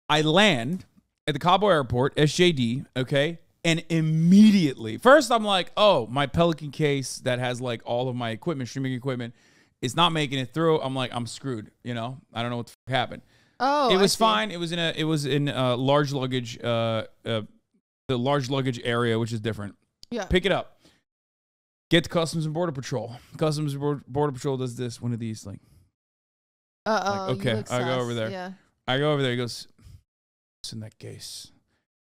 I land at the Cabo Airport, SJD, okay? And immediately, first I'm like, oh, my Pelican case that has like all of my equipment, streaming equipment, is not making it through. I'm like, I'm screwed, you know? I don't know what the fuck happened. Oh, it was fine. It was in large luggage, the large luggage area, which is different. Yeah. Pick it up. Get to Customs and Border Patrol. Customs and Border Patrol does this, one of these, like, okay, I go over there. Yeah. I go over there. He goes, what's in that case?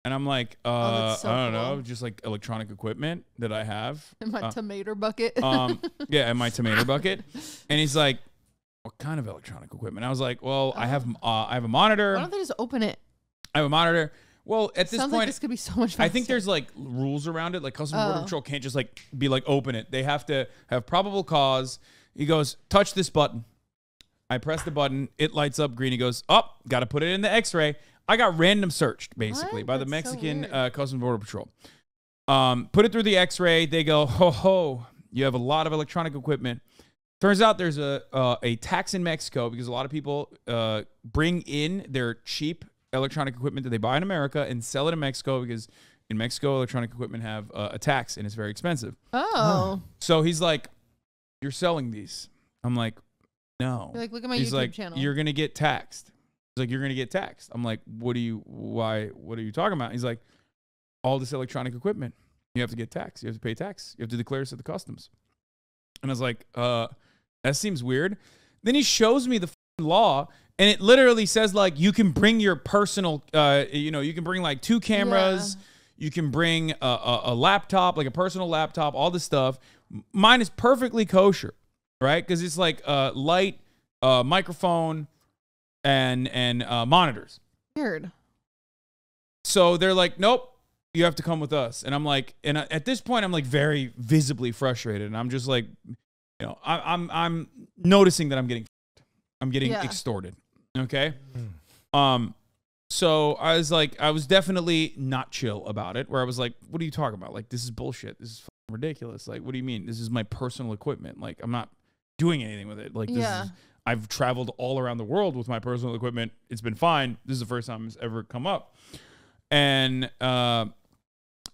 And I'm like, so I don't cool. know, just like electronic equipment that I have. In my tomato bucket. Yeah, in my tomato bucket. And he's like, what kind of electronic equipment? I was like, well, I have a monitor. Why don't they just open it? I have a monitor. Well, at this Sounds point, like this could be so much faster. I think there's like rules around it. Like Customs and Border Patrol can't just like be like, open it. They have to have probable cause. He goes, touch this button. I press the button. It lights up green. He goes, oh, got to put it in the x-ray. I got random searched, basically, by the Mexican Customs and Border Patrol. Put it through the x-ray. They go, ho, ho, you have a lot of electronic equipment. Turns out there's a tax in Mexico because a lot of people bring in their cheap electronic equipment that they buy in America and sell it in Mexico because in Mexico, electronic equipment have a tax and it's very expensive. Oh. So he's like, you're selling these. I'm like, no. You're like, look at my He's YouTube like, channel. you're going to get taxed. He's like, you're going to get taxed. I'm like, what are you talking about? He's like, all this electronic equipment, you have to get taxed. You have to pay tax. You have to declare this at the customs. And I was like, that seems weird. Then he shows me the law, and it literally says, like, you can bring your personal, you can bring, like, 2 cameras. Yeah. You can bring a laptop, like a personal laptop, all this stuff. Mine is perfectly kosher, right? Because it's, like, light, microphone, and monitors. Weird. So they're like, nope, you have to come with us. And I'm like, and at this point, I'm, like, very visibly frustrated. And I'm just like, you know, I'm noticing that I'm getting extorted. Okay. So I was definitely not chill about it, where I was like, what are you talking about? Like, this is bullshit. This is fucking ridiculous. Like, what do you mean? This is my personal equipment. Like, I'm not doing anything with it. Like, I've traveled all around the world with my personal equipment. It's been fine. This is the first time it's ever come up. And so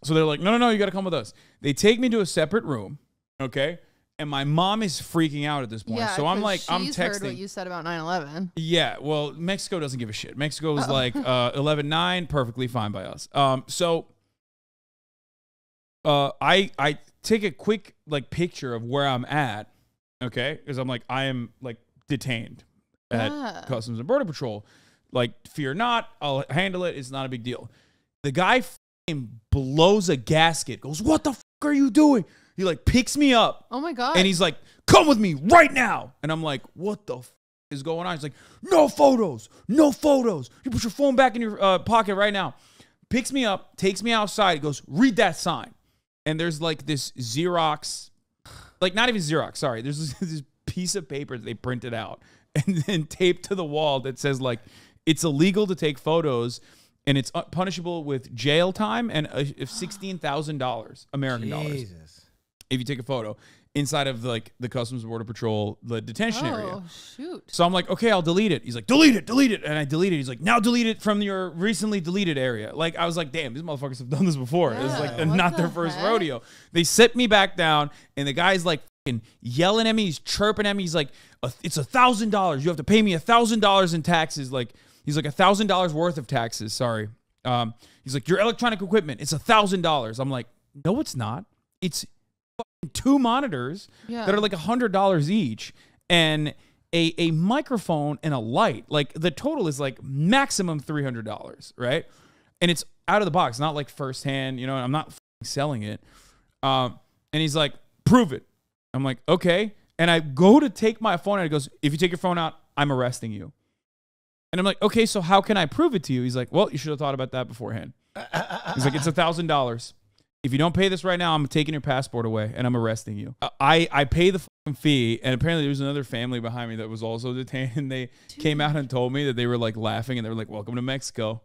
they're like, no, you got to come with us. They take me to a separate room. Okay. And my mom is freaking out at this point. Yeah, so I'm like, I'm texting. Heard what you said about 9/11. Yeah, well, Mexico doesn't give a shit. Mexico was like 11/9, perfectly fine by us. So I take a quick like picture of where I'm at, okay? Because I'm like, I am like detained at Customs and Border Patrol. Like, fear not, I'll handle it. It's not a big deal. The guy blows a gasket. Goes, what the fuck are you doing? He like picks me up. Oh my God. And he's like, come with me right now. And I'm like, what the f is going on? He's like, no photos, no photos. You put your phone back in your pocket right now. Picks me up, takes me outside. He goes, read that sign. And there's like this Xerox, like not even Xerox, sorry. There's this piece of paper that they printed out and then taped to the wall that says like, it's illegal to take photos and it's punishable with jail time and $16,000 American dollars. If you take a photo inside of like the Customs and Border Patrol, the detention area. Oh, shoot. So I'm like, okay, I'll delete it. He's like, delete it. And I delete it. He's like, now delete it from your recently deleted area. Like, I was like, damn, these motherfuckers have done this before. Yeah, It's like not their first rodeo. They set me back down and the guy's like fucking yelling at me. He's chirping at me. He's like, it's $1,000. You have to pay me $1,000 in taxes. Like, he's like $1,000 worth of taxes. Sorry. He's like, your electronic equipment, it's $1,000. I'm like, no, it's not. It's 2 monitors that are like $100 each and a microphone and a light. Like the total is like maximum $300, right? And it's out of the box, not like firsthand, you know, I'm not selling it. And he's like, prove it. I'm like, okay. And I go to take my phone out. He goes, if you take your phone out, I'm arresting you. And I'm like, okay, so how can I prove it to you? He's like, well, you should have thought about that beforehand. He's like, it's $1,000. If you don't pay this right now, I'm taking your passport away and I'm arresting you. I pay the fucking fee. And apparently there was another family behind me that was also detained. And they came out and told me that they were like laughing and they were like, welcome to Mexico.